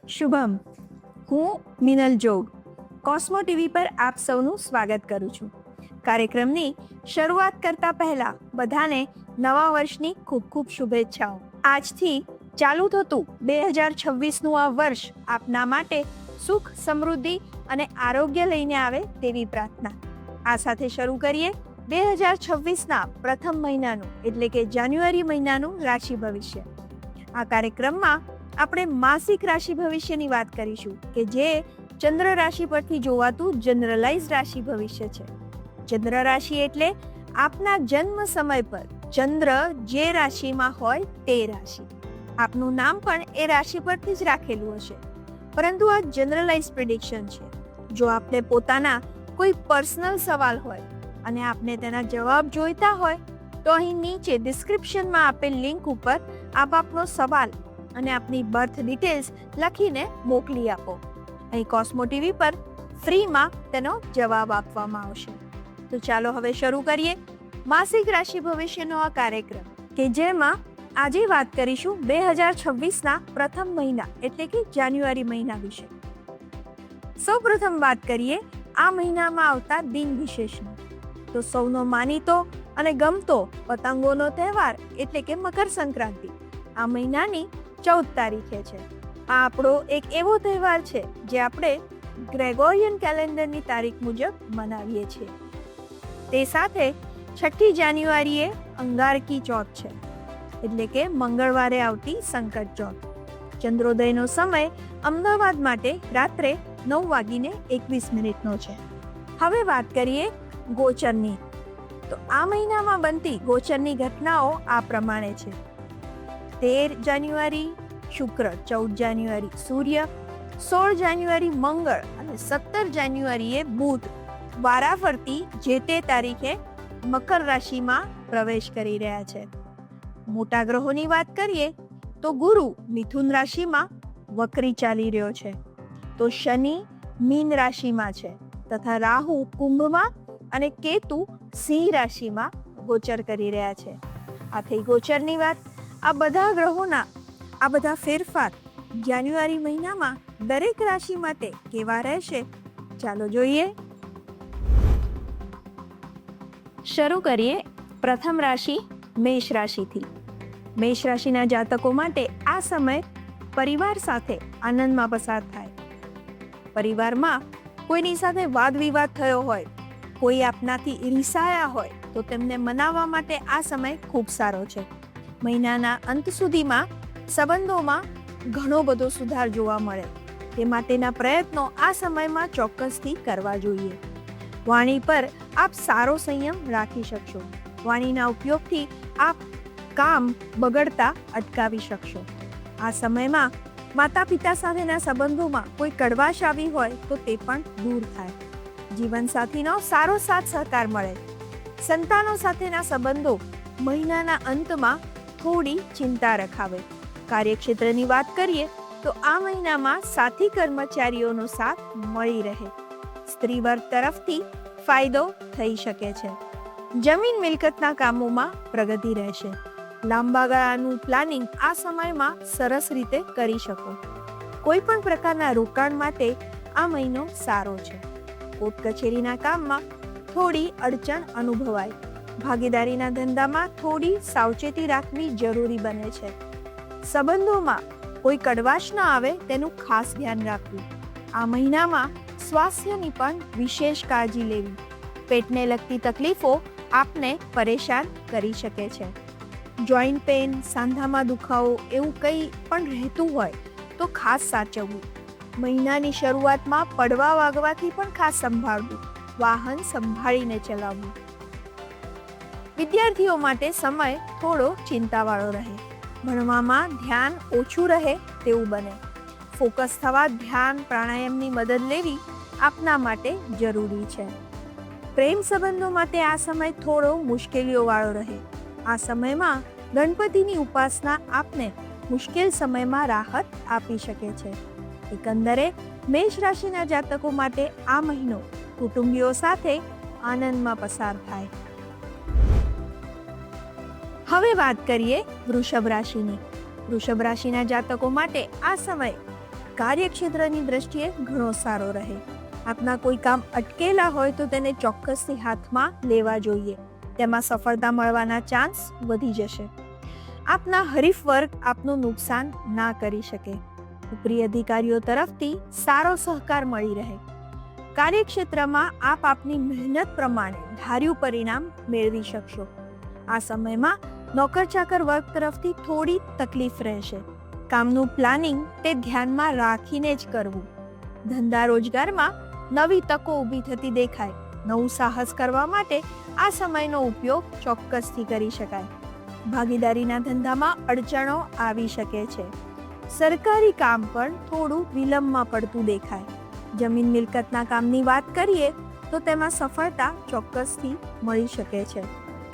શુભમ, હું મિનલ જોગ કોસ્મો ટીવી પર આપ સૌનું સ્વાગત કરું છું. કાર્યક્રમની શરૂઆત કરતા પહેલા બધાને નવા વર્ષની ખૂબ ખૂબ શુભેચ્છાઓ. આજથી ચાલુ થતું 2026નું આ વર્ષ આપના માટે સુખ, સમૃદ્ધિ અને આરોગ્ય લઈને આવે તેવી પ્રાર્થના. આ સાથે શરૂ કરીએ 2026ના પ્રથમ મહિનાનું એટલે કે જાન્યુઆરી મહિનાનું રાશિ ભવિષ્ય. આ કાર્યક્રમમાં આપણે માસિક રાશિ ભવિષ્યની વાત કરીશું કે જે ચંદ્ર રાશિ પરથી જોવાતું જનરલાઇઝ રાશિ ભવિષ્ય છે. ચંદ્ર રાશિ એટલે આપના જન્મ સમય પર ચંદ્ર જે રાશિમાં હોય તે રાશિ. આપનું નામ પણ એ રાશિ પરથી જ રાખેલું હશે, પરંતુ આ જનરલાઇઝ પ્રિડિક્શન છે. જો આપને પોતાના કોઈ પર્સનલ સવાલ હોય અને આપને તેના જવાબ જોઈતા હોય તો અહીં નીચે ડિસ્ક્રિપ્શનમાં આપેલ લિંક ઉપર આપ આપનો સવાલ અને આપની બર્થ ડિટેલ્સ લખીને મોકલી આપો. અહીં કોસ્મો ટીવી પર ફ્રીમાં તેનો જવાબ આપવામાં આવશે. તો ચાલો હવે શરૂ કરીએ માસિક રાશિ ભવિષ્યનો આ કાર્યક્રમ કે જેમાં આજે વાત કરીશું 2026ના પ્રથમ મહિના એટલે કે જાન્યુઆરી મહિના વિશે. સૌપ્રથમ વાત કરીએ આ મહિનામાં આવતા દિન વિશેષની. તો સૌનો માનીતો અને ગમતો પતંગોનો તહેવાર એટલે કે મકર સંક્રાંતિ આ મહિનાની 14 તારીખે છે. આ આપણો એક એવો તહેવાર છે જે આપણે ગ્રેગોરિયન કેલેન્ડરની તારીખ મુજબ મનાવીએ છીએ. તે સાથે 6ઠી જાન્યુઆરીએ અંગારકી ચોથ છે એટલે કે મંગળવારે આવતી સંકટ ચોથ. ચંદ્રોદયનો સમય અમદાવાદ માટે રાત્રે 9:21 છે. હવે વાત કરીએ ગોચરની. તો આ મહિનામાં બનતી ગોચરની ઘટનાઓ આ પ્રમાણે છે. 13 જાન્યુઆરી શુક્ર, 14 જાન્યુઆરી સૂર્ય, 16 જાન્યુઆરી મંગળ અને 17 જાન્યુઆરીએ બુધ વારાફરતી જે તે તારીખે મકર રાશિમાં પ્રવેશ કરી રહ્યા છે. મોટા ગ્રહોની વાત કરીએ તો ગુરુ મિથુન રાશિમાં વક્રી ચાલી રહ્યો છે, તો શનિ મીન રાશિમાં છે તથા રાહુ કુંભમાં અને કેતુ સિંહ રાશિમાં ગોચર કરી રહ્યા છે. આ થઈ ગોચરની વાત. આ બધા ગ્રહોના આ બધા ફેરફાર જાન્યુઆરી મહિનામાં દરેક રાશિ માટે કેવા રહેશે ચાલો જોઈએ. શરૂ કરીએ પ્રથમ રાશિ મેષ રાશિથી. મેષ રાશિના જાતકો માટે આ સમય પરિવાર સાથે આનંદમાં પસાર થાય. પરિવારમાં કોઈની સાથે વાદ વિવાદ થયો હોય, કોઈ આપનાથી ઈર્ષાયા હોય તો તેમને મનાવવા માટે આ સમય ખૂબ સારો છે. મહિનાના અંત સુધીમાં સંબંધોમાં ઘણો બધો સુધાર જોવા મળે તે માટેના પ્રયત્નો આ સમયમાં ચોક્કસથી કરવા જોઈએ. વાણી પર આપ સારો સંયમ રાખી શકશો. વાણીના ઉપયોગથી આપ કામ બગડતા અટકાવી શકશો. આ સમયમાં માતા પિતા સાથેના સંબંધોમાં કોઈ કડવાશ આવી હોય તો તે પણ દૂર થાય. જીવનસાથીનો સારો સાથ સહકાર મળે. સંતાનો સાથેના સંબંધો મહિનાના અંતમાં થોડી ચિંતા રખાવે. કાર્યક્ષેત્રની વાત કરીએ તો આ મહિનામાં સાથી કર્મચારીઓનો સાથ મળી રહે. સ્ત્રી વર્ગ તરફથી ફાયદો થઈ શકે છે. જમીન મિલકતના કામોમાં પ્રગતિ રહેશે. લાંબા ગાળાનું પ્લાનિંગ આ સમયમાં સરસ રીતે કરી શકો. કોઈ પણ પ્રકારના રોકાણ માટે આ મહિનો સારો છે. કોર્ટ કચેરીના કામમાં થોડી અડચણ અનુભવાય. ભાગીદારીના ધંધામાં થોડી સાવચેતી રાખવી જરૂરી બને છે. સંબંધોમાં કોઈ કડવાશ ન આવે તેનું ખાસ ધ્યાન રાખવું. આ મહિનામાં સ્વાસ્થ્યની પણ વિશેષ કાળજી લેવી. પેટને લગતી તકલીફો આપને પરેશાન કરી શકે છે. જોઈન્ટ પેઇન, સાંધામાં દુખાવો એવું કંઈ પણ રહેતું હોય તો ખાસ સાચવવું. મહિનાની શરૂઆતમાં પડવા વાગવાથી પણ ખાસ સંભાળવું. વાહન સંભાળીને ચલાવવું. વિદ્યાર્થીઓ માટે સમય થોડો ચિંતાવાળો રહે. ભણવામાં ધ્યાન ઓછું રહે તેવું બને. ફોકસ થવા ધ્યાન પ્રાણાયામની મદદ લેવી આપના માટે જરૂરી છે. પ્રેમ સંબંધો માટે આ સમય થોડો મુશ્કેલીઓવાળો રહે. આ સમયમાં ગણપતિની ઉપાસના આપને મુશ્કેલ સમયમાં રાહત આપી શકે છે. એકંદરે મેષ રાશિના જાતકો માટે આ મહિનો કુટુંબીઓ સાથે આનંદમાં પસાર થાય. હવે વાત કરીએ વૃષભ રાશિની. વૃષભ રાશિના જાતકો માટે આ સમય કાર્યક્ષેત્રની દ્રષ્ટિએ ઘણો સારો રહે. આપના કોઈ કામ અટકેલા હોય તો તેને ચોક્કસથી હાથમાં લેવા જોઈએ. તેમાં સફળતા મળવાના ચાન્સ વધી જશે. આપના હરીફ વર્ગ આપનું નુકસાન ના કરી શકે. ઉપરી અધિકારીઓ તરફથી સારો સહકાર મળી રહે. કાર્યક્ષેત્રમાં આપ આપની મહેનત પ્રમાણે ધાર્યું પરિણામ મેળવી શકશો. આ સમયમાં નોકર ચાકર વર્ગ તરફથી થોડી તકલીફ રહેશે. કામનું પ્લાનિંગ તે ધ્યાનમાં રાખીને જ કરવું. ધંધા રોજગારમાં નવી તકો ઊભી થતી દેખાય. નવું સાહસ કરવા માટે આ સમયનો ઉપયોગ ચોક્કસથી કરી શકાય. ભાગીદારીના ધંધામાં અડચણો આવી શકે છે. સરકારી કામ પણ થોડું વિલંબમાં પડતું દેખાય. જમીન મિલકતના કામની વાત કરીએ તો તેમાં સફળતા ચોક્કસથી મળી શકે છે.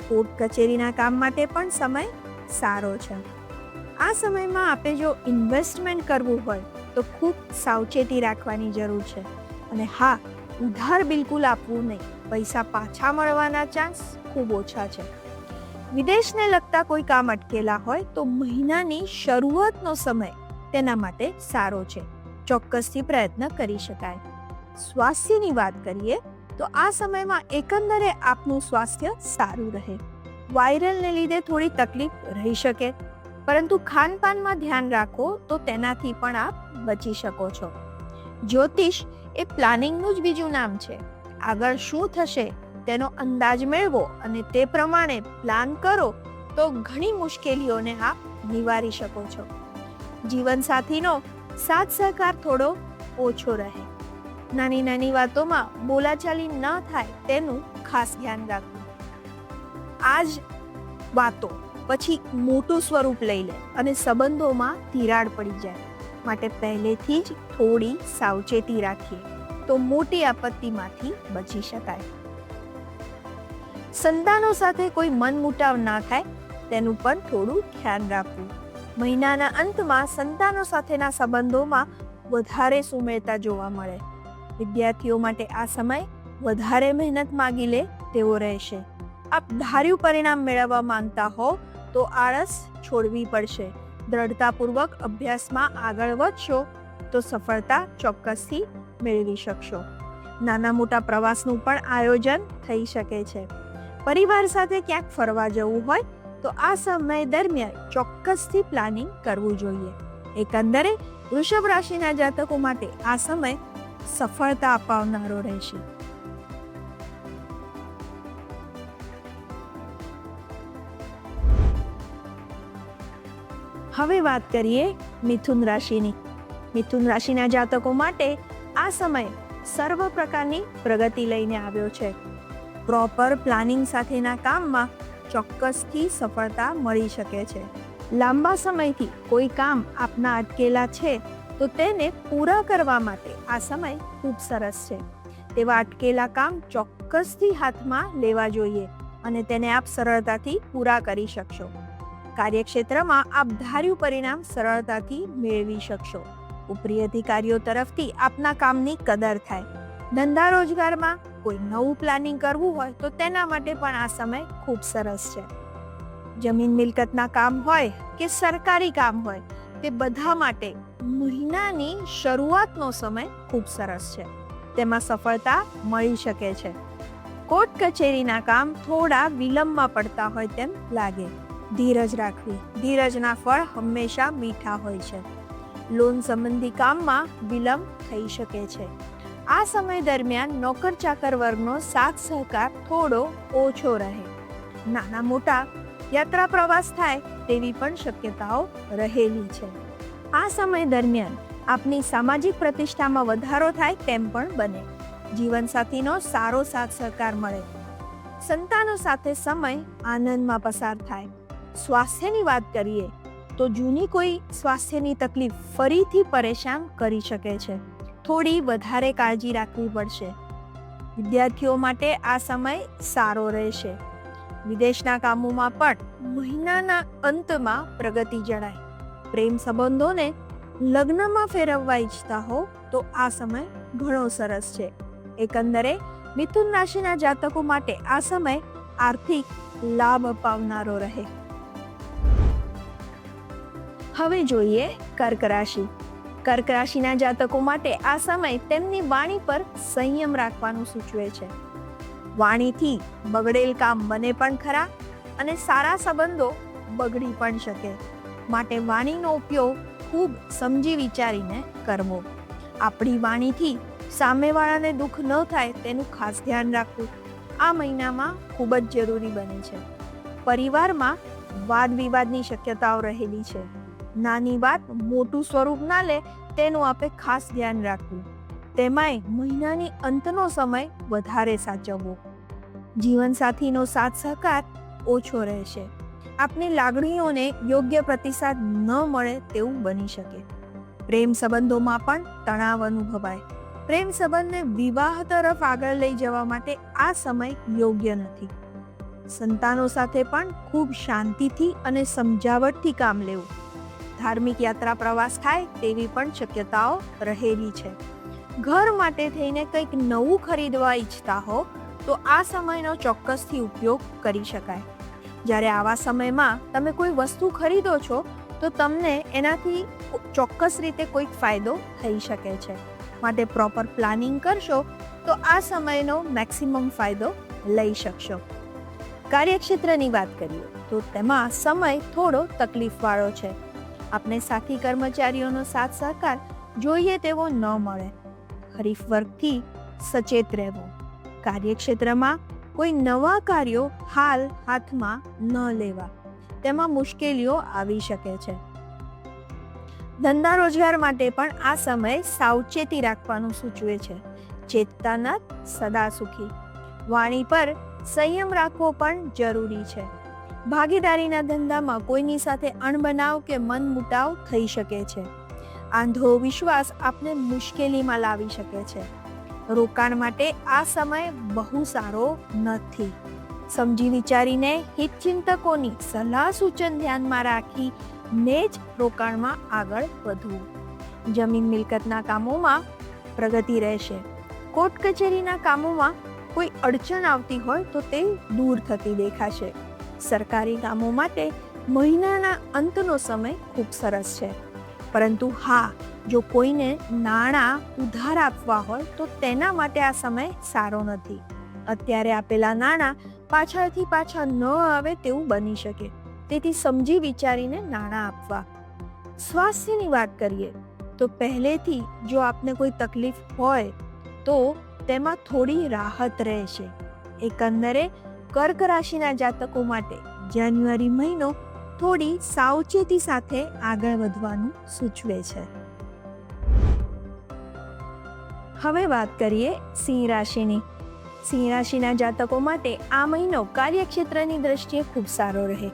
કોર્ટ કચેરીના કામ માટે પણ સમય સારો છે. આ સમયમાં આપે જો ઇન્વેસ્ટમેન્ટ કરવું હોય તો ખૂબ સાવચેતી રાખવાની જરૂર છે. અને હા, ઉધાર બિલકુલ આપવું નહીં. પૈસા પાછા મળવાના ચાન્સ ખૂબ ઓછા છે. વિદેશને લગતા કોઈ કામ અટકેલા હોય તો મહિનાની શરૂઆતનો સમય તેના માટે સારો છે. ચોક્કસથી પ્રયત્ન કરી શકાય. સ્વાસ્થ્યની વાત કરીએ તો આ સમયમાં એકંદરે આપનું સ્વાસ્થ્ય સારું રહે. વાયરલને લીધે થોડી તકલીફ રહી શકે, પરંતુ ખાનપાનમાં ધ્યાન રાખો તો તેનાથી પણ આપ બચી શકો છો. જ્યોતિષ એ પ્લાનિંગનું જ બીજું નામ છે. આગળ શું થશે તેનો અંદાજ મેળવો અને તે પ્રમાણે પ્લાન કરો તો ઘણી મુશ્કેલીઓને આપ નિવારી શકો છો. જીવનસાથીનો સાથ સહકાર થોડો ઓછો રહે. નાની નાની વાતોમાં બોલાચાલી ન થાય તેનું ખાસ ધ્યાન રાખવું. આ જ વાતો પછી મોટું સ્વરૂપ લઈ લે અને સંબંધોમાં તિરાડ પડી જાય. માટે પહેલેથી જ થોડી સાવચેતી રાખીએ તો મોટી આપત્તિમાંથી બચી શકાય. સંતાનો સાથે કોઈ મનમુટાવ ના થાય તેનું પણ થોડું ધ્યાન રાખવું. મહિનાના અંતમાં સંતાનો સાથેના સંબંધોમાં વધારે સુમેળતા જોવા મળે. વિદ્યાર્થીઓ માટે આ સમય વધારે મહેનત માગી લે તેવો રહેશે. આપ ધાર્યું પરિણામ મેળવવા માંગતા હો તો આળસ છોડવી પડશે. દ્રઢતાપૂર્વક અભ્યાસમાં આગળ વધશો તો સફળતા ચોક્કસથી મેળવી શકશો. નાના મોટા પ્રવાસનું પણ આયોજન થઈ શકે છે. પરિવાર સાથે ક્યાંક ફરવા જવું હોય તો આ સમય દરમિયાન ચોક્કસથી પ્લાનિંગ કરવું જોઈએ. એકંદરે વૃષભ રાશિના જાતકો માટે આ સમય સફળતા અપાવનારો રહેશે. હવે વાત કરીએ મિથુન રાશિની. મિથુન રાશિના જાતકો માટે આ સમય સર્વ પ્રકારની પ્રગતિ લઈને આવ્યો છે. પ્રોપર પ્લાનિંગ સાથેના કામમાં ચોક્કસથી સફળતા મળી શકે છે. લાંબા સમયથી કોઈ કામ આપના અટકેલા છે તો તેને પૂરા કરવા માટે આ સમય ખૂબ સરસ છે. તેવા અટકેલા કામ ચોક્કસથી હાથમાં લેવા જોઈએ અને તેને આપ સરળતાથી પૂરા કરી શકશો. કાર્યક્ષેત્રમાં આપ ધાર્યું પરિણામ સરળતાથી મેળવી શકશો. ઉપરી અધિકારીઓ તરફથી આપના કામની કદર થાય. ધંધા રોજગારમાં કોઈ નવું પ્લાનિંગ કરવું હોય તો તેના માટે પણ આ સમય ખૂબ સરસ છે. જમીન મિલકતના કામ હોય કે સરકારી કામ હોય તે બધા માટે મહિનાની શરૂઆતનો સમય ખૂબ સરસ છે. તેમાં સફળતા મળી શકે છે. કોર્ટ કચેરીના કામ થોડા વિલંબમાં પડતા હોય તેમ લાગે. ધીરજ રાખવી. ધીરજના ફળ હંમેશા મીઠા હોય છે. લોન સંબંધી કામમાં વિલંબ થઈ શકે છે. આ સમય દરમિયાન નોકર ચાકર વર્ગનો સાથ સહકાર થોડો ઓછો રહે. નાના મોટા યાત્રા પ્રવાસ થાય તેવી પણ શક્યતાઓ રહેલી છે. આ સમય દરમિયાન આપની સામાજિક પ્રતિષ્ઠામાં વધારો થાય તેમ પણ બને. જીવનસાથીનો સારો સાથ સહકાર મળે. સંતાનો સાથે સમય આનંદમાં પસાર થાય. સ્વાસ્થ્યની વાત કરીએ તો જૂની કોઈ સ્વાસ્થ્યની તકલીફ ફરીથી પરેશાન કરી શકે છે. થોડી વધારે કાળજી રાખવી પડશે. વિદ્યાર્થીઓ માટે આ સમય સારો રહેશે. વિદેશના કામોમાં પણ મહિનાના અંતમાં પ્રગતિ જણાય. પ્રેમ સંબંધોને લગ્નમાં ફેરવવા ઈચ્છતા હો તો આ સમય ઘણો સરસ છે. એકંદરે મિથુન રાશિના જાતકો માટે આ સમય આર્થિક લાભ અપાવનારો રહે. હવે જોઈએ કર્ક રાશિ. કર્ક રાશિના જાતકો માટે આ સમય તેમની વાણી પર સંયમ રાખવાનું સૂચવે છે. વાણીથી બગડેલ કામ બને પણ ખરા અને સારા સંબંધો બગડી પણ શકે. માટે વાણીનો ઉપયોગ ખૂબ સમજી વિચારીને કરવો. આપણી વાણીથી સામેવાળાને દુઃખ ન થાય તેનું ખાસ ધ્યાન રાખવું આ મહિનામાં ખૂબ જ જરૂરી બને છે. પરિવારમાં વાદ વિવાદની શક્યતાઓ રહેલી છે. નાની વાત મોટું સ્વરૂપ ના લે તેનું આપણે ખાસ ધ્યાન રાખવું. તેમાંય મહિનાની અંતનો સમય વધારે સાચવવો. જીવનસાથીનો સાથ સહકાર ઓછો રહેશે. આપની લાગણીઓને યોગ્ય પ્રતિસાદ ન મળે તેવું બની શકે. પ્રેમ સંબંધોમાં પણ તણાવ અનુભવાય. પ્રેમ સંબંધને વિવાહ તરફ આગળ લઈ જવા માટે આ સમય યોગ્ય નથી. સંતાનો સાથે પણ ખૂબ શાંતિથી અને સમજાવટથી કામ લેવું. ધાર્મિક યાત્રા પ્રવાસ થાય તેવી પણ શક્યતાઓ રહેલી છે. ઘર માટે થઈને કંઈક નવું ખરીદવા ઈચ્છતા હો તો આ સમયનો ચોક્કસથી ઉપયોગ કરી શકાય. જ્યારે આવા સમયમાં તમે કોઈ વસ્તુ ખરીદો છો તો તમને એનાથી ચોક્કસ રીતે કોઈક ફાયદો થઈ શકે છે. માટે પ્રોપર પ્લાનિંગ કરશો તો આ સમયનો મેક્સિમમ ફાયદો લઈ શકશો. કાર્યક્ષેત્રની વાત કરીએ તો તેમાં સમય થોડો તકલીફવાળો છે. આપને સાથી કર્મચારીઓનો સાથ સહકાર જોઈએ તેવો ન મળે. હરીફ વર્ગથી સચેત રહેવો. કાર્યક્ષેત્રમાં કોઈ નવા કાર્યો હાલ હાથમાં ન લેવા. તેમાં મુશ્કેલીઓ આવી શકે છે. ધંધા રોજગાર માટે પણ આ સમય સાવચેતી રાખવાનું સૂચવે છે. ચેતતા સદા સુખી. વાણી પર સંયમ રાખવો પણ જરૂરી છે. ભાગીદારીના ધંધામાં કોઈની સાથે અણબનાવ કે મનમુટાવ થઈ શકે છે. આંધળો વિશ્વાસ આપને મુશ્કેલીમાં લાવી શકે છે. રોકાણ માટે આ સમય બહુ સારો નથી. સમજી વિચારીને હિતચિંતકોની સલાહ સૂચન ધ્યાનમાં રાખીને જ રોકાણમાં આગળ વધવું. જમીન મિલકતના કામોમાં પ્રગતિ રહેશે. કોર્ટ કચેરીના કામોમાં કોઈ અડચણ આવતી હોય તો તે દૂર થતી દેખાશે. સરકારી કામો માટે મહિનાના અંતનો સમય ખૂબ સરસ છે. પરંતુ હા, જો કોઈને નાણાં ઉધાર આપવા હોય તો તેના માટે આ સમય સારો નથી. અત્યારે આપેલા નાણાં પાછા ન આવે તેવું બની શકે. તેથી સમજી વિચારીને નાણાં આપવા. સ્વાસ્થ્યની વાત કરીએ તો પહેલેથી જો આપને કોઈ તકલીફ હોય તો તેમાં થોડી રાહત રહેશે. એકંદરે કર્ક રાશિના જાતકો માટે જાન્યુઆરી મહિનો થોડી સાવચેતી સાથે આગળ વધવાનું સૂચવે છે. હવે વાત કરીએ સિંહ રાશિની. સિંહ રાશિના જાતકો માટે આ મહિનો કાર્યક્ષેત્રની દ્રષ્ટિએ ખૂબ સારો રહે.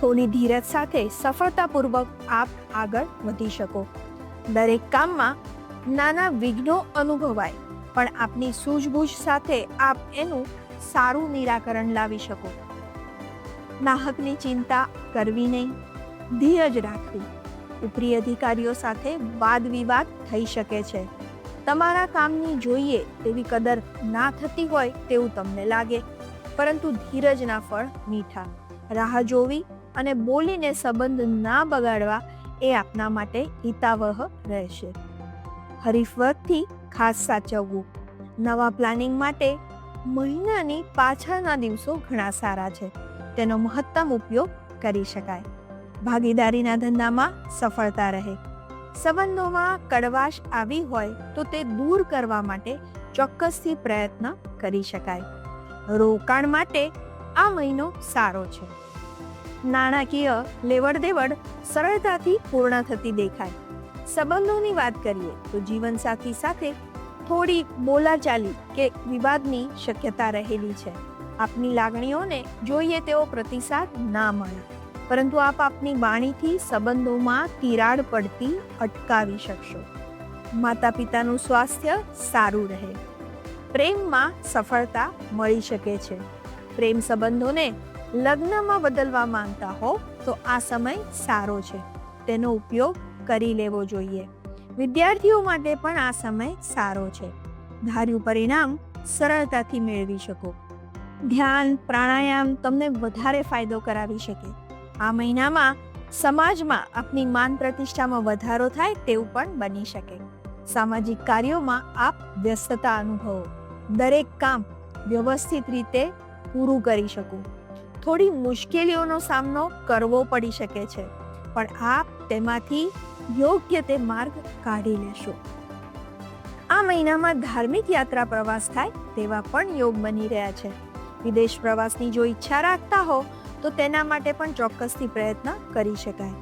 થોડી ધીરજ સાથે સફળતાપૂર્વક આપ આગળ વધી શકો. દરેક કામમાં નાના વિઘ્નો અનુભવાય પણ આપની સૂઝબૂઝ સાથે આપ એનું સારું નિરાકરણ લાવી શકો. નાહકની ચિંતા કરવી નહીં. ધીરજ રાખવી. ઉપરી અધિકારીઓ સાથે વાદ વિવાદ થઈ શકે છે. તમારા કામની જોઈએ તેવી કદર ના થતી હોય તેવું તમને લાગે, પરંતુ ધીરજના ફળ મીઠા. રાહ જોવી અને બોલીને સંબંધ ના બગાડવા એ આપના માટે હિતાવહ રહેશે. હરીફ વર્ગથી ખાસ સાચવવું. નવા પ્લાનિંગ માટે મહિનાની પાછળના દિવસો ઘણા સારા છે. તેનો મહત્તમ ઉપયોગ કરી શકાય. ભાગીદારીના ધંધામાં સફળતા રહે. સંબંધોમાં કડવાશ આવી હોય તો તે દૂર કરવા માટે ચોક્કસથી પ્રયત્ન કરી શકાય. રોકાણ માટે આ મહિનો સારો છે. નાણાકીય લેવડ દેવડ સરળતાથી પૂર્ણ થતી દેખાય. સંબંધોની વાત કરીએ તો જીવનસાથી સાથે થોડી બોલાચાલી કે વિવાદની શક્યતા રહેલી છે. આપની લાગણીઓને જોઈએ તેવો પ્રતિસાદ ના મળે, પરંતુ આપ આપની વાણીથી સંબંધોમાં તિરાડ પડતી અટકાવી શકશો. માતા પિતાનું સ્વાસ્થ્ય સારું રહે. પ્રેમમાં સફળતા મળી શકે છે. પ્રેમ સંબંધોને લગ્નમાં બદલવા માંગતા હો તો આ સમય સારો છે. તેનો ઉપયોગ કરી લેવો જોઈએ. વિદ્યાર્થીઓ માટે પણ આ સમય સારો છે. ધાર્યું પરિણામ સરળતાથી મેળવી શકો. ધ્યાન પ્રાણાયામ તમને વધારે ફાયદો કરાવી શકે. આ મહિનામાં સમાજમાં આપની માન પ્રતિષ્ઠામાં વધારો થાય તેવું પણ બની શકે. સામાજિક કાર્યોમાં આપ વ્યસ્તતા અનુભવો. દરેક કામ વ્યવસ્થિત રીતે પૂરું કરી શકો. થોડી મુશ્કેલીઓનો સામનો કરવો પડી શકે છે, પણ આપ તેમાંથી યોગ્ય તે માર્ગ કાઢી લેશો. આ મહિનામાં ધાર્મિક યાત્રા પ્રવાસ થાય તેવા પણ યોગ બની રહ્યા છે. વિદેશ પ્રવાસની જો ઈચ્છા રાખતા હો તો તેના માટે પણ ચોક્કસથી પ્રયત્ન કરી શકાય.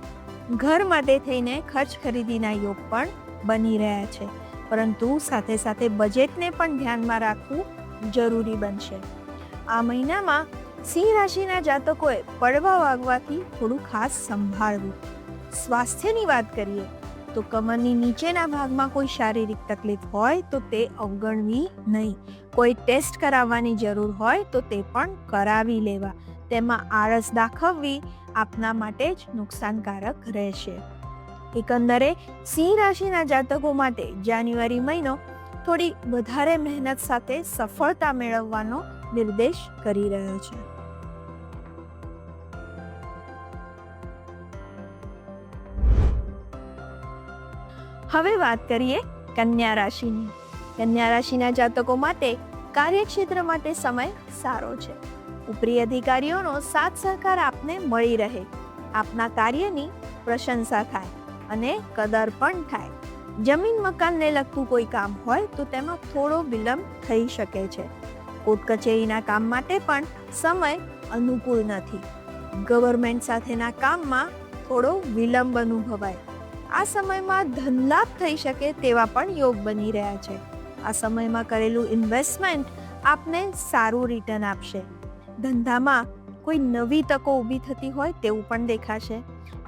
ઘર માટે થઈને ખર્ચ ખરીદીના યોગ પણ બની રહ્યા છે, પરંતુ સાથે સાથે બજેટને પણ ધ્યાનમાં રાખવું જરૂરી બનશે. આ મહિનામાં સિંહ રાશિના જાતકોએ પડવા વાગવાથી થોડું ખાસ સંભાળવું. સ્વાસ્થ્યની વાત કરીએ તો કમરની નીચેના ભાગમાં કોઈ શારીરિક તકલીફ હોય તો તે અવગણવી નહીં. કોઈ ટેસ્ટ કરાવવાની જરૂર હોય તો તે પણ કરાવી લેવા. તેમાં આળસ દાખવવી આપના માટે જ નુકસાનકારક રહેશે. એકંદરે સિંહ રાશિના જાતકો માટે જાન્યુઆરી મહિનો થોડી વધારે મહેનત સાથે સફળતા મેળવવાનો નિર્દેશ કરી રહ્યો છે. હવે વાત કરીએ કન્યા રાશિની. કન્યા રાશિના જાતકો માટે કાર્યક્ષેત્ર માટે સમય સારો છે. ઉપરી અધિકારીઓનો સાથ સહકાર આપને મળી રહે. આપના કાર્યની પ્રશંસા થાય અને કદર પણ થાય. જમીન મકાનને લગતું કોઈ કામ હોય તો તેમાં થોડો વિલંબ થઈ શકે છે. કોર્ટ કચેરીના કામ માટે પણ સમય અનુકૂળ નથી. ગવર્મેન્ટ સાથેના કામમાં થોડો વિલંબ અનુભવાય. આ સમયમાં ધનલાભ થઈ શકે તેવા પણ યોગ બની રહ્યા છે. આ સમયમાં કરેલું ઇન્વેસ્ટમેન્ટ આપને સારું રિટર્ન આપશે. ધંધામાં કોઈ નવી તકો ઊભી થતી હોય તેવું પણ દેખાશે,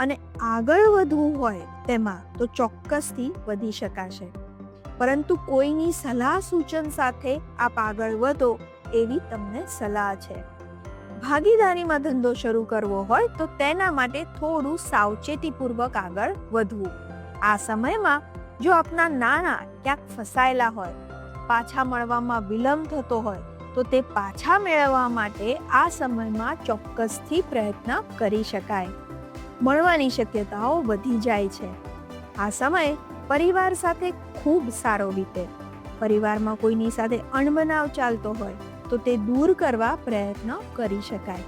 અને આગળ વધવું હોય તેમાં તો ચોક્કસથી વધી શકાશે. પરંતુ કોઈની સલાહ સૂચન સાથે આપ આગળ વધો એવી તમને સલાહ છે. ભાગીદારીમાં ધંધો શરૂ કરવો હોય તો તેના માટે થોડું સાવચેતીપૂર્વક આગળ વધવું. આ સમયમાં જો આપના નાણાં ક્યાંક ફસાયેલા હોય, પાછા મળવામાં વિલંબ થતો હોય તો તે પાછા મેળવવા માટે આ સમયમાં ચોક્કસથી પ્રયત્ન કરી શકાય. મળવાની શક્યતાઓ વધી જાય છે. આ સમય પરિવાર સાથે ખૂબ સારો વીતે. પરિવારમાં કોઈની સાથે અણબનાવ ચાલતો હોય તો તે દૂર કરવા પ્રયત્ન કરી શકાય.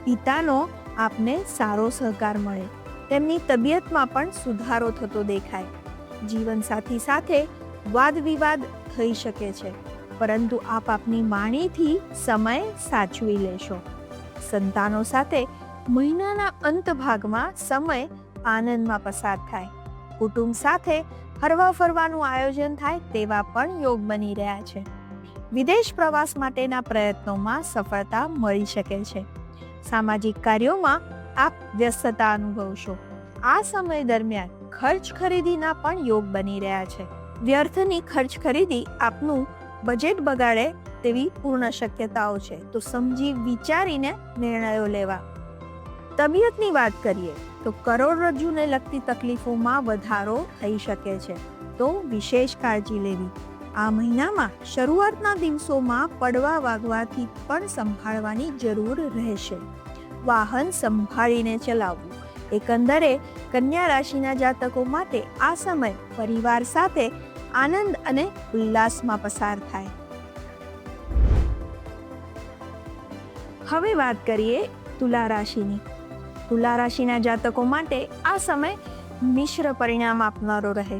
પિતાનો આપને સારો સહકાર મળે. તેમની તબિયતમાં પણ સુધારો થતો દેખાય. જીવનસાથી સાથે વાદ વિવાદ થઈ શકે છે, પરંતુ આપ આપની વાણીથી સમય સાચવી લેશો. સંતાનો સાથે મહિનાના અંત ભાગમાં સમય આનંદમાં પસાર થાય. કુટુંબ સાથે હરવા ફરવાનું આયોજન થાય તેવા પણ યોગ બની રહ્યા છે. વિદેશ પ્રવાસ માટેના પ્રયત્નોમાં સફળતા મળી શકે છે. સામાજિક કાર્યોમાં આપ વ્યસ્તતા અનુભવશો. આ સમય દરમિયાન ખર્ચ ખરીદીના પણ યોગ બની રહ્યા છે. વ્યર્થની ખર્ચ ખરીદી આપનું બજેટ બગાડે તેવી પૂર્ણ શક્યતાઓ છે, તો સમજી વિચારીને નિર્ણયો લેવા. તબિયતની વાત કરીએ તો કરોડરજ્જુને લગતી તકલીફોમાં વધારો થઈ શકે છે, તો વિશેષ કાળજી લેવી. આ મહિનામાં શરૂઆતના દિવસોમાં પડવા વાગવાથી પણ સંભાળવાની જરૂર રહેશે. વાહન સંભાળીને ચલાવવું. એકંદરે કન્યા રાશિના જાતકો માટે આ સમય પરિવાર સાથે આનંદ અને ઉલ્લાસમાં પસાર થાય. હવે વાત કરીએ તુલા રાશિની. તુલા રાશિના જાતકો માટે આ સમય મિશ્ર પરિણામ આપનારો રહે.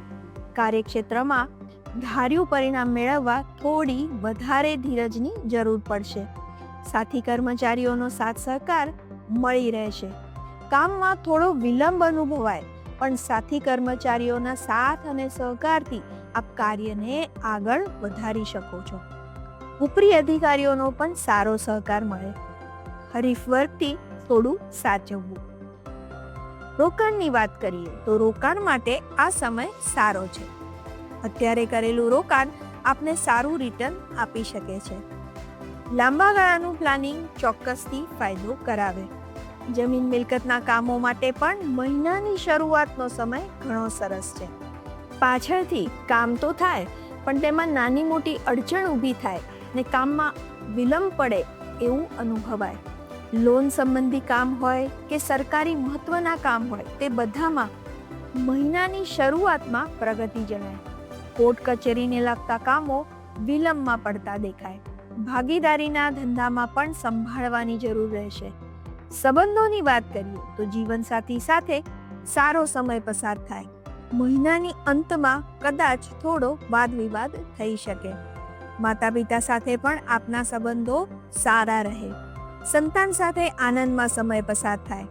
કાર્યક્ષેત્રમાં ધાર્યું પરિણામ મેળવવા થોડી વધારે ધીરજની જરૂર પડશે. સાથી કર્મચારીઓનો સાથ સહકાર મળી રહેશે. કામમાં થોડો વિલંબ અનુભવાય, પણ સાથી કર્મચારીઓના સાથ અને સહકારથી આપ કાર્યને આગળ વધારી શકો છો. ઉપરી અધિકારીઓનો પણ સારો સહકાર મળે. હરીફ વર્ગથી થોડું સાચવવું. રોકાણની વાત કરીએ તો રોકાણ માટે આ સમય સારો છે. અત્યારે કરેલું રોકાણ આપને સારું રિટર્ન આપી શકે છે. લાંબા ગાળાનું પ્લાનિંગ ચોક્કસથી ફાયદો કરાવે. જમીન મિલકતના કામો માટે પણ મહિનાની શરૂઆતનો સમય ઘણો સરસ છે. પાછળથી કામ તો થાય, પણ તેમાં નાની મોટી અડચણ ઊભી થાય ને કામમાં વિલંબ પડે એવું અનુભવાય. લોન સંબંધી કામ હોય કે સરકારી મહત્વના કામ હોય, તે બધામાં મહિનાની શરૂઆતમાં પ્રગતિ જણાય. કોર્ટ કચેરીને લગતા કામો વિલંબમાં પડતા દેખાય. ભાગીદારીના ધંધામાં પણ સંભાળવાની જરૂર રહેશે. સંબંધોની વાત કરીએ તો જીવનસાથી સાથે સારો સમય પસાર થાય. મહિનાની અંતમાં કદાચ થોડો વાદ વિવાદ થઈ શકે. માતા પિતા સાથે પણ આપના સંબંધો સારા રહે. સંતાન સાથે આનંદમાં સમય પસાર થાય.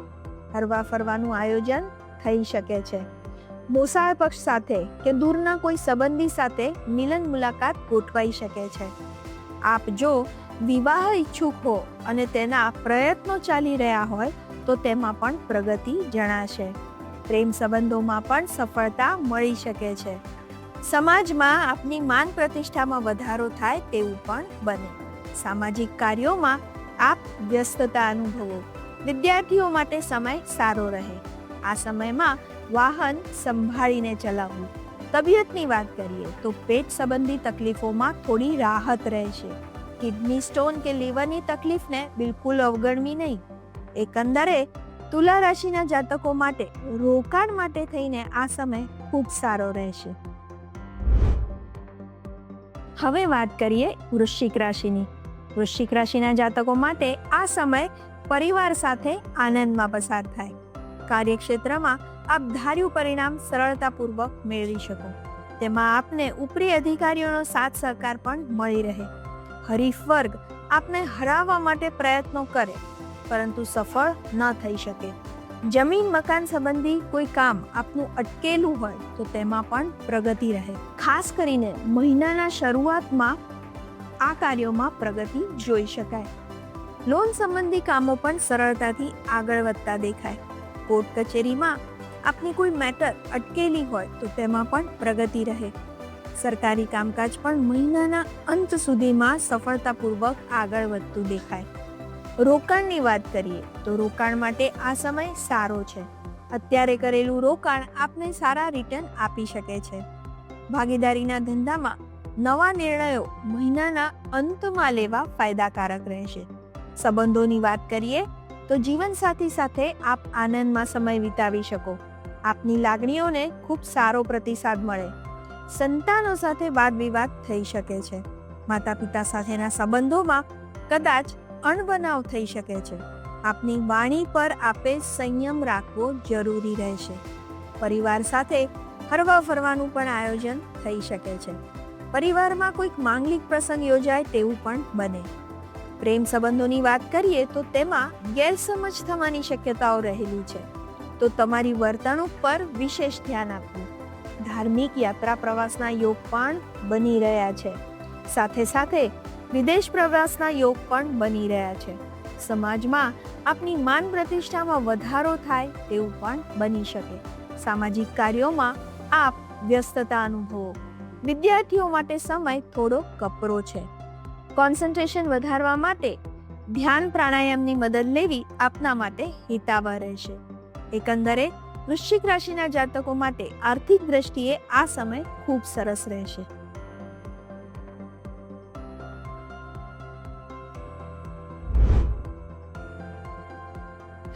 હરવા ફરવાનું આયોજન થઈ શકે છે. મોસાળ પક્ષ સાથે કે દૂરના કોઈ સંબંધી સાથે મિલન મુલાકાત ગોઠવાઈ શકે છે. આપ જો વિવાહ ઈચ્છુક હો અને તેના પ્રયત્નો ચાલી રહ્યા હોય તો તેમાં પણ પ્રગતિ જણાશે. પ્રેમ સંબંધોમાં પણ સફળતા મળી શકે છે. સમાજમાં આપની માન પ્રતિષ્ઠામાં વધારો થાય તેવું પણ બને. સામાજિક કાર્યોમાં આપ વ્યસ્તતા અનુભવો. વિદ્યાર્થીઓ માટે સમય સારો રહે. આ સમયમાં વાહન સંભાળીને ચલાવવું. તબિયતની વાત કરીએ તો પેટ સંબંધી તકલીફોમાં થોડી રાહત રહેશે. કિડની સ્ટોન કે લીવરની તકલીફને બિલકુલ અવગણવી નહીં. એકંદરે તુલા રાશિના જાતકો માટે રોકાણ માટે થઈને આ સમય ખૂબ સારો રહેશે. હવે વાત કરીએ વૃશ્ચિક રાશિની. વૃશ્ચિક રાશિના જાતકો માટે આ સમય પરિવાર સાથે આનંદમાં પસાર થાય. કાર્યક્ષેત્રમાં આપ ધાર્યું પરિણામ સરળતાપૂર્વક મેળવી શકો. તેમાં આપને ઉપરી અધિકારીઓનો સાથ સહકાર પણ મળી રહે. હરીફ વર્ગ આપને હરાવવા માટે પ્રયત્નો કરે પરંતુ સફળ ન થઈ શકે. જમીન મકાન સંબંધી કોઈ કામ આપનું અટકેલું હોય તો તેમાં પણ પ્રગતિ રહે. ખાસ કરીને મહિનાના શરૂઆતમાં આ કાર્યોમાં પ્રગતિ જોઈ શકાય. લોન સંબંધી કામો પણ સરળતાથી આગળ વધતા દેખાય. કોર્ટ કચેરીમાં આપની કોઈ મેટર અટકેલી હોય તો તેમાં પણ પ્રગતિ રહે. સરકારી કામકાજ પણ મહિનાના અંત સુધીમાં સફળતાપૂર્વક આગળ વધતું દેખાય. રોકાણની વાત કરીએ તો રોકાણ માટે આ સમય સારો છે. અત્યારે કરેલું રોકાણ આપને સારા રિટર્ન આપી શકે છે. ભાગીદારીના ધંધામાં નવા નિર્ણયો મહિનાના અંતમાં લેવા ફાયદાકારક રહેશે. સંબંધોની વાત કરીએ તો જીવનસાથી સાથે આપ આનંદમાં સમય વિતાવી શકો. આપની લાગણીઓને ખૂબ સારો પ્રતિસાદ મળે. સંતાનો સાથે વાદ વિવાદ થઈ શકે છે. માતા પિતા સાથેના સંબંધોમાં કદાચ અણબનાવ થઈ શકે છે. આપની વાણી પર આપે સંયમ રાખવો જરૂરી રહેશે. પરિવાર સાથે હરવા ફરવાનું પણ આયોજન થઈ શકે છે. પરિવારમાં કોઈક માંગલિક પ્રસંગ યોજાય તેવું પણ બને. પ્રેમ સંબંધોની વાત કરીએ તો તેમાં ગેરસમજ થવાની શક્યતાઓ રહેલી છે, તો તમારી વર્તણૂક પર વિશેષ ધ્યાન આપવું. ધાર્મિક યાત્રા પ્રવાસના યોગ પણ બની રહ્યા છે. સાથે સાથે વિદેશ પ્રવાસના યોગ પણ બની રહ્યા છે. સમાજમાં આપની માન પ્રતિષ્ઠામાં વધારો થાય તેવું પણ બની શકે. સામાજિક કાર્યોમાં આપ વ્યસ્તતા અનુભવો. વિદ્યાર્થીઓ માટે સમય થોડો કપરો છે. કોન્સન્ટ્રેશન વધારવા માટે ધ્યાન પ્રાણાયામની મદદ લેવી આપના માટે હિતાવહ રહેશે. એકંદરે વૃશ્ચિક રાશિના જાતકો માટે આર્થિક દ્રષ્ટિએ આ સમય ખૂબ સરસ રહેશે.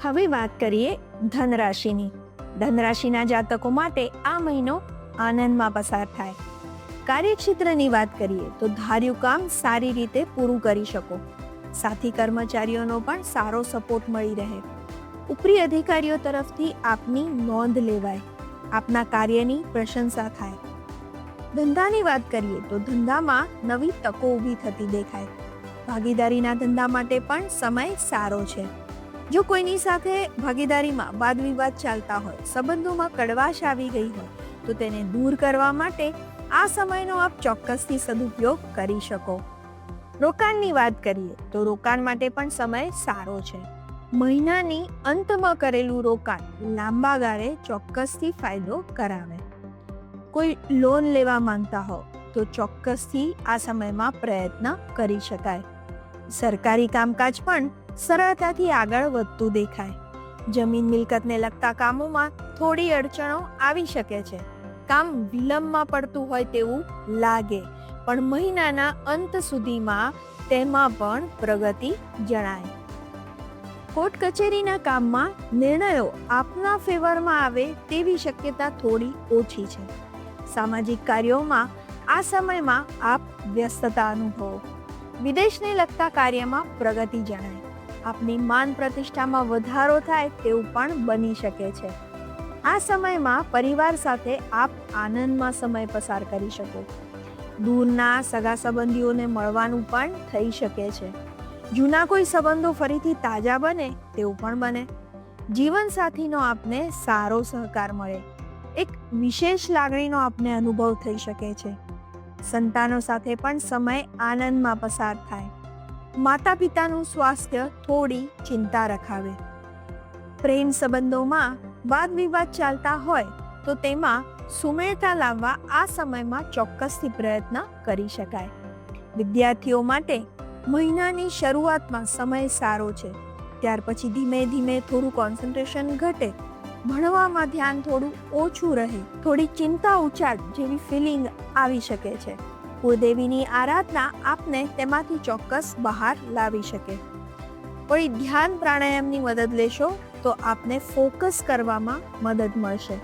હવે વાત કરીએ ધન રાશિની. ધન રાશિના જાતકો માટે આ મહિનો આનંદમાં પસાર થાય. કાર્યક્ષેત્રની વાત કરીએ તો ધાર્યું કામ સારી રીતે પૂરું કરી શકો. સાથી કર્મચારીઓનો પણ સારો સપોર્ટ મળી રહે. ઉપરી અધિકારીઓ તરફથી આપની નોંધ લેવાય. આપના કાર્યની પ્રશંસા થાય. ધંધાની વાત કરીએ તો ધંધામાં નવી તકો ઊભી થતી દેખાય. ભાગીદારીના ધંધા માટે પણ સમય સારો છે. જો કોઈની સાથે ભાગીદારીમાં વાદ વિવાદ ચાલતા હોય, સંબંધોમાં કડવાશ આવી ગઈ હોય તો તેને દૂર કરવા માટે આ સમયનો આપ ચોક્કસથી સદુપયોગ કરી શકો. રોકાણની વાત કરીએ તો રોકાણ માટે પણ સમય સારો છે. મહિનાની અંતમાં કરેલું રોકાણ લાંબા ગાળે ચોક્કસથી ફાયદો કરાવે. કોઈ લોન લેવા માંગતા હો તો ચોક્કસથી આ સમયમાં પ્રયત્ન કરી શકાય. સરકારી કામકાજ પણ સરળતાથી આગળ વધતું દેખાય. જમીન મિલકતને લગતા કામોમાં થોડી અડચણો આવી શકે છે. કામ વિલંબમાં પડતું હોય તેવું લાગે, પણ મહિનાના અંત સુધીમાં તેમાં પણ પ્રગતિ જણાય. કોર્ટ કચેરીના કામમાં નિર્ણયો આપના ફેવરમાં આવે તેવી શક્યતા થોડી ઓછી છે. સામાજિક કાર્યોમાં આ સમયમાં આપ વ્યસ્તતા અનુભવો. વિદેશને લગતા કાર્યમાં પ્રગતિ જણાય. આપની માન પ્રતિષ્ઠામાં વધારો થાય તેવું પણ બની શકે છે. આ સમયમાં પરિવાર સાથે આપ આનંદમાં સમય પસાર કરી શકો. દૂરના સગા સંબંધીઓને મળવાનું પણ થઈ શકે છે. જૂના કોઈ સંબંધો ફરીથી તાજા બને તેવું પણ બને. જીવનસાથીનો આપને સારો સહકાર મળે. એક વિશેષ લાગણીનો આપને અનુભવ થઈ શકે છે. સંતાનો સાથે પણ સમય આનંદમાં પસાર થાય. માતા પિતાનું સ્વાસ્થ્ય થોડી ચિંતા રખાવે. પ્રેમ સંબંધોમાં વાદ વિવાદ ચાલતા હોય તો તેમાં સુમેળતા લાવવા આ સમયમાં ચોક્કસથી પ્રયત્ન કરી શકાય. વિદ્યાર્થીઓ માટે મહિનાની શરૂઆતમાં સમય સારો છે. ત્યાર પછી ધીમે ધીમે થોડું કોન્સન્ટ્રેશન ઘટે, ભણવામાં ધ્યાન થોડું ઓછું રહે, થોડી ચિંતા ઉચાટ જેવી ફિલિંગ આવી શકે છે. કુળદેવીની આરાધના આપને તેમાંથી ચોક્કસ બહાર લાવી શકે. કોઈ ધ્યાન પ્રાણાયામની મદદ લેશો તો આપને ફોકસ કરવામાં મદદ મળશે.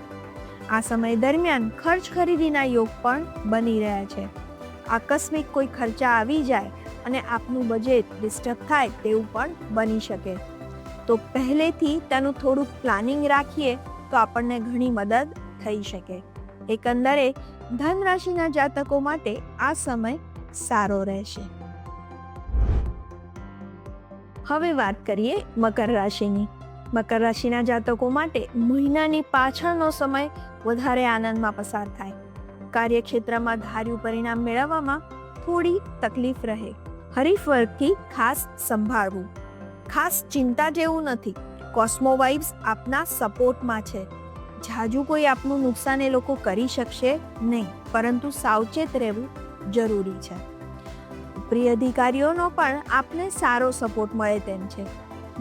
આ સમય દરમિયાન ખર્ચ ખરીદીના યોગ પણ બની રહ્યા છે. આકસ્મિક કોઈ ખર્ચા આવી જાય અને આપનું બજેટ ડિસ્ટર્બ થાય તેવું પણ બની શકે. તો પહેલેથી તેનું થોડુંક પ્લાનિંગ રાખીએ તો આપણને ઘણી મદદ થઈ શકે. એકંદરે ધન રાશિના જાતકો માટે આ સમય સારો રહેશે. હવે વાત કરીએ મકર રાશિની. મકર રાશિના જાતકો માટે મહિનાની પાછળનો સમય વધારે આનંદમાં પસાર થાય. કાર્યક્ષેત્રમાં ધાર્યું પરિણામ મેળવવામાં થોડી તકલીફ રહે. હરીફ વર્ગથી ખાસ સંભાળવું. ખાસ ચિંતા જેવું નથી. કોસ્મો વાઇબ્સ આપના સપોર્ટમાં છે. જાજુ કોઈ આપનું નુકસાન એ લોકો કરી શકશે નહીં, પરંતુ સાવચેત રહેવું જરૂરી છે. પ્રિય અધિકારીઓનો પણ આપને સારો સપોર્ટ મળે તેમ છે.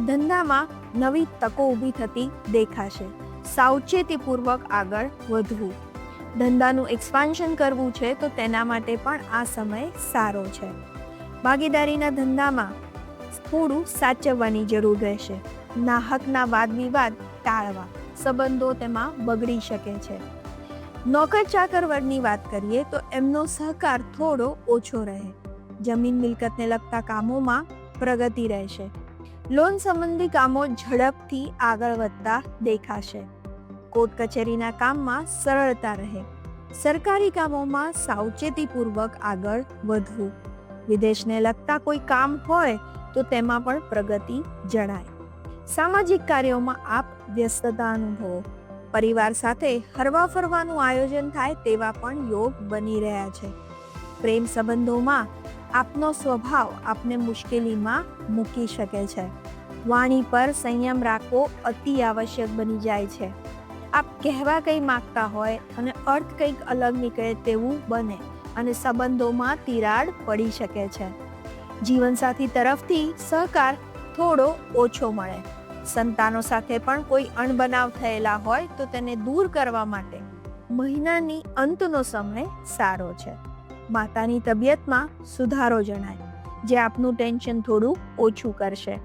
ધંધામાં નવી તકો ઊભી થતી દેખાશે. સાવચેતીપૂર્વક આગળ વધવું. ધંધાનું એક્સપાન્શન કરવું છે તો તેના માટે પણ આ સમય સારો છે. ભાગીદારીના ધંધામાં થોડું સાચવવાની જરૂર રહેશે. નાહકના વાદ વિવાદ ટાળવા. સંબંધો તેમાં બગડી શકે છે. નોકર ચાકર વર્ગની વાત કરીએ તો એમનો સહકાર થોડો ઓછો રહે. જમીન મિલકતને લગતા કામોમાં પ્રગતિ રહેશે. લોન સંબંધી કામો ઝડપથી આગળ વધતા દેખાશે. કોર્ટ કચેરીના કામમાં સરળતા રહે. સરકારી કામોમાં સાવચેતીપૂર્વક આગળ વધવું. વિદેશને લગતા કોઈ કામ હોય તો તેમાં પણ પ્રગતિ જણાય. સામાજિક કાર્યોમાં આપ વ્યસ્તતા અનુભવો. પરિવાર સાથે હરવા ફરવાનું આયોજન થાય તેવા પણ યોગ બની રહ્યા છે. પ્રેમ સંબંધોમાં આપનો સ્વભાવ આપને મુશ્કેલીમાં મૂકી શકે છે. વાણી પર સંયમ રાખવો અતિ આવશ્યક બની જાય છે. આપ કહેવા કંઈ માંગતા હોય અને અર્થ કંઈક અલગ નીકળે તેવું બને અને સંબંધોમાં તિરાડ પડી શકે છે. જીવનસાથી તરફથી સહકાર થોડો ઓછો મળે. સંતાનો સાથે પણ કોઈ અણબનાવ થયેલા હોય તો તેને દૂર કરવા માટે મહિનાની અંતનો સમય સારો છે. માતાની તબિયતમાં સુધારો જણાય, જે આપનું ટેન્શન થોડું ઓછું કરશે.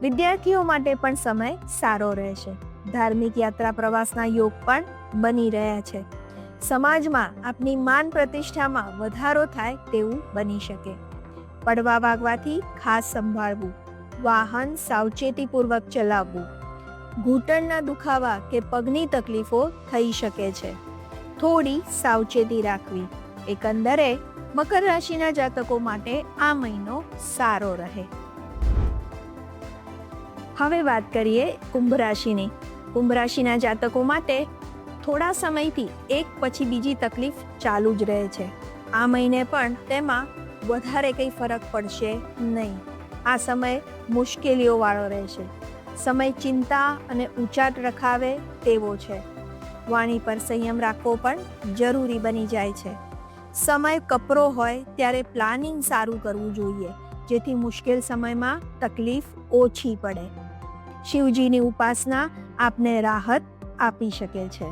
વિદ્યાર્થીઓ માટે પણ સમય સારો રહેશે. ધાર્મિક યાત્રા પ્રવાસના યોગ પણ બની રહ્યા છે. સમાજમાં આપની માન પ્રતિષ્ઠામાં વધારો થાય તેવું બની શકે. પડવા વાગવાથી ખાસ સંભાળવું. વાહન સાવચેતીપૂર્વક ચલાવવું. ઘૂંટણના દુખાવા કે પગની તકલીફો થઈ શકે છે. થોડી સાવચેતી રાખવી. એકંદરે મકર રાશિના જાતકો માટે આ મહિનો સારો રહે. હવે વાત કરીએ કુંભ રાશિની. કુંભ રાશિના જાતકો માટે થોડા સમયથી એક પછી બીજી તકલીફ ચાલુ જ રહે છે. આ મહિને પણ તેમાં વધારે કંઈ ફરક પડશે નહીં. આ સમય મુશ્કેલીઓ વાળો રહેશે. સમય ચિંતા અને ઉચાટ રખાવે તેવો છે. વાણી પર સંયમ રાખવો પણ જરૂરી બની જાય છે. સમય કપરો હોય ત્યારે પ્લાનિંગ સારું કરવું જોઈએ, જેથી મુશ્કેલ સમયમાં તકલીફ ઓછી પડે. શિવજીની ઉપાસના આપને રાહત આપી શકે છે.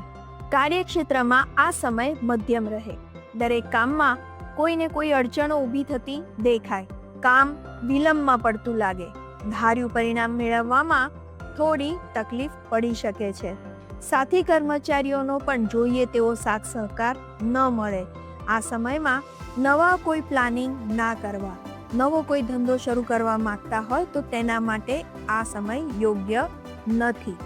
કાર્યક્ષેત્રમાં આ સમય મધ્યમ રહે. દરેક કામમાં કોઈને કોઈ અડચણો ઊભી થતી દેખાય. કામ વિલંબમાં પડતું લાગે. ધાર્યું પરિણામ મેળવવામાં થોડી તકલીફ પડી શકે છે. સાથી કર્મચારીઓનો પણ જોઈએ તેવો સાથ સહકાર ન મળે. આ સમયમાં નવા કોઈ પ્લાનિંગ ના કરવા. નવો કોઈ ધંધો શરૂ કરવા માંગતા હોય તો તેના માટે આ સમય યોગ્ય નથી.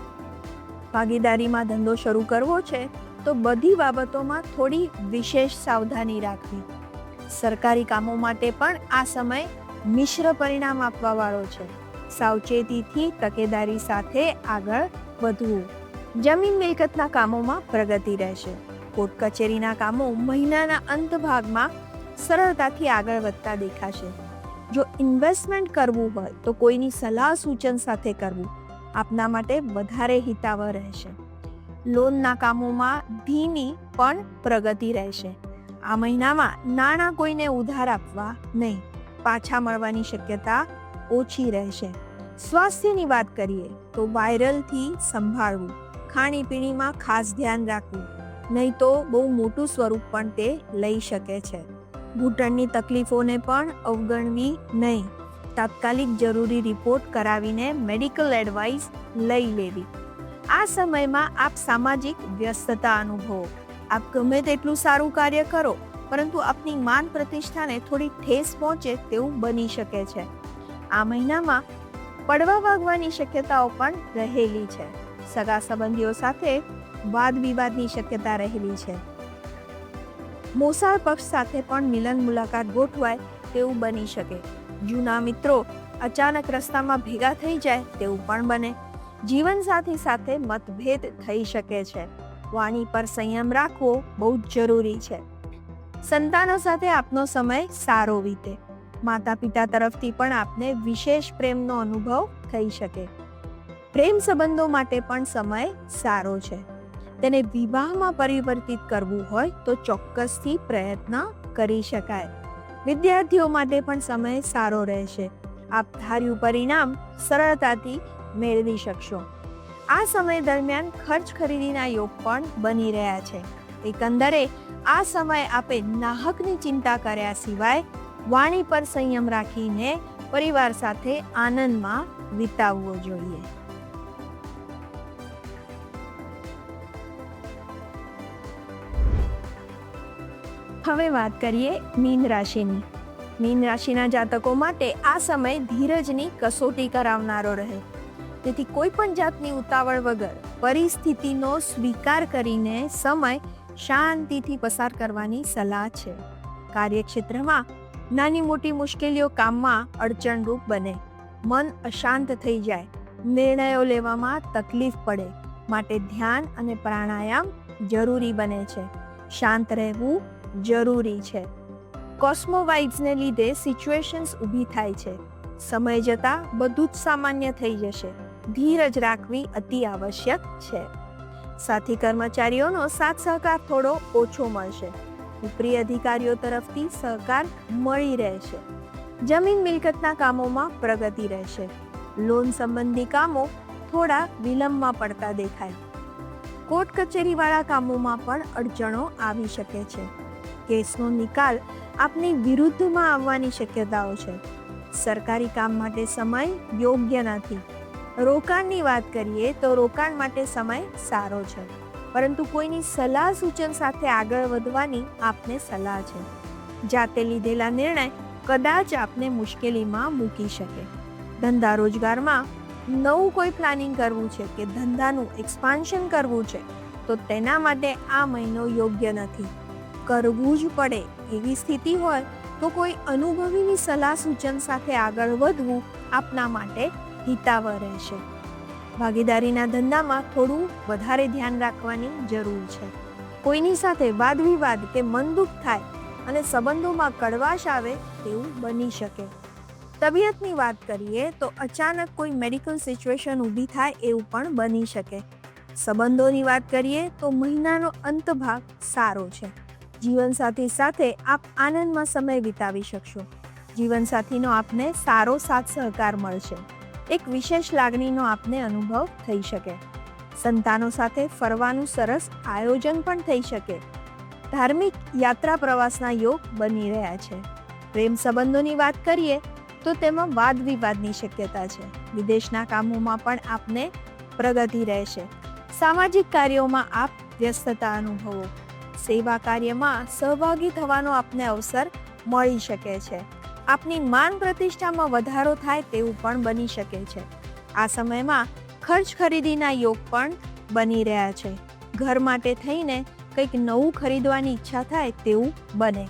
ભાગીદારીમાં ધંધો શરૂ કરવો છે તો બધી બાબતોમાં થોડી વિશેષ સાવધાની રાખવી. સરકારી કામો માટે પણ આ સમય મિશ્ર પરિણામ આપવા વાળો છે. સાવચેતીથી તકેદારી સાથે આગળ વધવું. જમીન મિલકતના કામોમાં પ્રગતિ રહેશે. કોર્ટ કચેરીના કામો મહિનાના અંત ભાગમાં સરળતાથી આગળ વધતા દેખાશે. જો ઇન્વેસ્ટમેન્ટ કરવું હોય તો કોઈની સલાહ સૂચન સાથે કરવું આપના માટે વધારે હિતાવહ રહેશે. લોનના કામોમાં ધીમી પણ પ્રગતિ રહેશે. આ મહિનામાં નાણાં કોઈને ઉધાર આપવા નહીં. પાછા મળવાની શક્યતા ઓછી રહેશે. સ્વાસ્થ્યની વાત કરીએ તો વાયરલથી સંભાળવું. ખાણીપીણીમાં ખાસ ધ્યાન રાખવું, નહીં તો બહુ મોટું સ્વરૂપ પણ તે લઈ શકે છે. ઘૂંટણની તકલીફોને પણ અવગણવી નહીં. તાત્કાલિક જરૂરી રિપોર્ટ કરાવીને મેડિકલ એડવાઇસ લઈ લેવી. આ સમયમાં આપ સામાજિક વ્યસ્તતા અનુભવો. આપ ગમે તેટલું સારું કાર્ય કરો પરંતુ આપની માન પ્રતિષ્ઠાને થોડી ઠેસ પહોંચે તેવું બની શકે છે. આ મહિનામાં પડવા વાગવાની શક્યતાઓ પણ રહેલી છે. સગા સંબંધીઓ સાથે વાદ વિવાદની શક્યતા રહેલી છે. મોસાળ પક્ષ સાથે પણ મિલન મુલાકાત ગોઠવાય તેવું બની શકે. જૂના મિત્રો અચાનક રસ્તામાં ભેગા થઈ જાય તેવું પણ બને. જીવનસાથી સાથે મતભેદ થઈ શકે છે. વાણી પર સંયમ રાખવો બહુ જરૂરી છે. સંતાનો સાથે આપનો સમય સારો વીતે. માતા પિતા તરફથી પણ આપને વિશેષ પ્રેમનો અનુભવ થઈ શકે. પ્રેમ સંબંધો માટે પણ સમય સારો છે. તેને વિવાહમાં પરિવર્તિત કરવું હોય તો ચોક્કસથી પ્રયત્ન કરી શકાય. વિદ્યાર્થીઓ માટે પણ સમય સારો રહેશે. આપ ધાર્યું પરિણામ સરળતાથી મેળવી શકશો. આ સમય દરમિયાન ખર્ચ ખરીદીના યોગ પણ બની રહ્યા છે. એકંદરે આ સમય આપે નાહકની ચિંતા કર્યા સિવાય વાણી પર સંયમ રાખીને પરિવાર સાથે આનંદમાં વિતાવવો જોઈએ. હવે વાત કરીએ મીન રાશિની. મીન રાશિના જાતકો માટે આ સમય ધીરજની કસોટી કરાવનારો રહે. તેથી કોઈ પણ જાતની ઉતાવળ વગર પરિસ્થિતિનો સ્વીકાર કરીને સમય શાંતિથી પસાર કરવાની સલાહ છે. કાર્યક્ષેત્રમાં નાની મોટી મુશ્કેલીઓ કામમાં અડચણરૂપ બને. મન અશાંત થઈ જાય. નિર્ણયો લેવામાં તકલીફ પડે. માટે ધ્યાન અને પ્રાણાયામ જરૂરી બને છે. શાંત રહેવું જરૂરી છે. કોસ્મો વાઇબ્સને લીધે સિચ્યુએશન્સ ઊભી થાય છે. સમય જતાં બધું જ સામાન્ય થઈ જશે. ધીરજ રાખવી અતિ આવશ્યક છે. સાથી કર્મચારીઓનો સાથ સહકાર થોડો ઓછો મળશે. ઉપરી અધિકારીઓ તરફથી સહકાર મળી રહેશે. જમીન મિલકતના કામોમાં પ્રગતિ રહેશે. લોન સંબંધી કામો થોડા વિલંબમાં પડતા દેખાય. કોર્ટ કચેરીવાળા કામોમાં પણ અડચણો આવી શકે છે. કેસનો નિકાલ આપની વિરુદ્ધમાં આવવાની શક્યતાઓ છે. સરકારી કામ માટે સમય યોગ્ય નથી. રોકાણની વાત કરીએ તો રોકાણ માટે સમય સારો છે, પરંતુ કોઈની સલાહ સૂચન સાથે આગળ વધવાની આપને સલાહ છે. જાતે લીધેલા નિર્ણય કદાચ આપને મુશ્કેલીમાં મૂકી શકે. ધંધા રોજગારમાં નવું કોઈ પ્લાનિંગ કરવું છે કે ધંધાનું એક્સપાન્શન કરવું છે તો તેના માટે આ મહિનો યોગ્ય નથી. કરવું જ પડે એવી સ્થિતિ હોય તો કોઈ અનુભવીની સલાહ સૂચન સાથે આગળ વધવું આપના માટે હિતાવહ રહેશે. ભાગીદારીના ધંધામાં થોડું વધારે ધ્યાન રાખવાની જરૂર છે. કોઈની સાથે વાદ વિવાદ કે મન દુઃખ થાય અને સંબંધોમાં કડવાશ આવે તેવું બની શકે. તબિયતની વાત કરીએ તો અચાનક કોઈ મેડિકલ સિચ્યુએશન ઊભી થાય એવું પણ બની શકે. સંબંધોની વાત કરીએ તો મહિનાનો અંત ભાગ સારો છે. જીવનસાથી સાથે આપ આનંદમાં સમય વિતાવી શકશો. જીવનસાથીનો આપને સારો સાથ સહકાર મળશે. એક વિશેષ લાગણીનો આપને અનુભવ થઈ શકે. સંતાનો સાથે ફરવાનું સરસ આયોજન પણ થઈ શકે. ધાર્મિક યાત્રા પ્રવાસના યોગ બની રહ્યા છે. પ્રેમ સંબંધોની વાત કરીએ તો તેમાં વાદ વિવાદની શક્યતા છે. વિદેશના કામોમાં પણ આપને પ્રગતિ રહેશે. સામાજિક કાર્યોમાં આપ વ્યસ્તતા અનુભવો. સેવા કાર્યમાં સહભાગી થવાનો આપને અવસર મળી શકે છે. આપની માન પ્રતિષ્ઠામાં વધારો થાય તેવું પણ બની શકે છે. આ સમયમાં ખર્ચ ખરીદીના યોગ પણ બની રહ્યા છે. ઘર માટે થઈને કંઈક નવું ખરીદવાની ઈચ્છા થાય તેવું બને.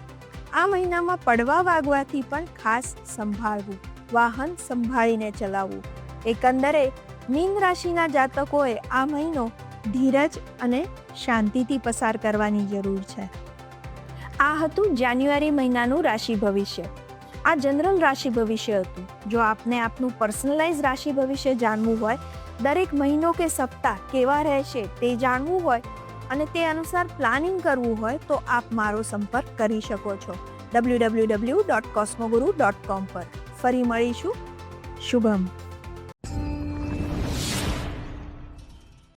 આ મહિનામાં પડવા વાગવાથી પણ ખાસ સંભાળવું. વાહન સંભાળીને ચલાવવું. એકંદરે મીન રાશિના જાતકોએ આ મહિનો ધીરજ અને શાંતિથી પસાર કરવાની જરૂર છે. આ હતું જાન્યુઆરી મહિનાનું રાશિ ભવિષ્ય. આ જનરલ રાશિ ભવિષ્ય હતું. જો આપને આપનું પર્સનલાઇઝ રાશિ ભવિષ્ય જાણવું હોય, દરેક મહિનો કે સપ્તાહ કેવા રહેશે તે જાણવું હોય અને તે અનુસાર પ્લાનિંગ કરવું હોય તો આપ મારો સંપર્ક કરી શકો છો www.cosmoguru.com પર. ફરી મળીશું. શુભમ.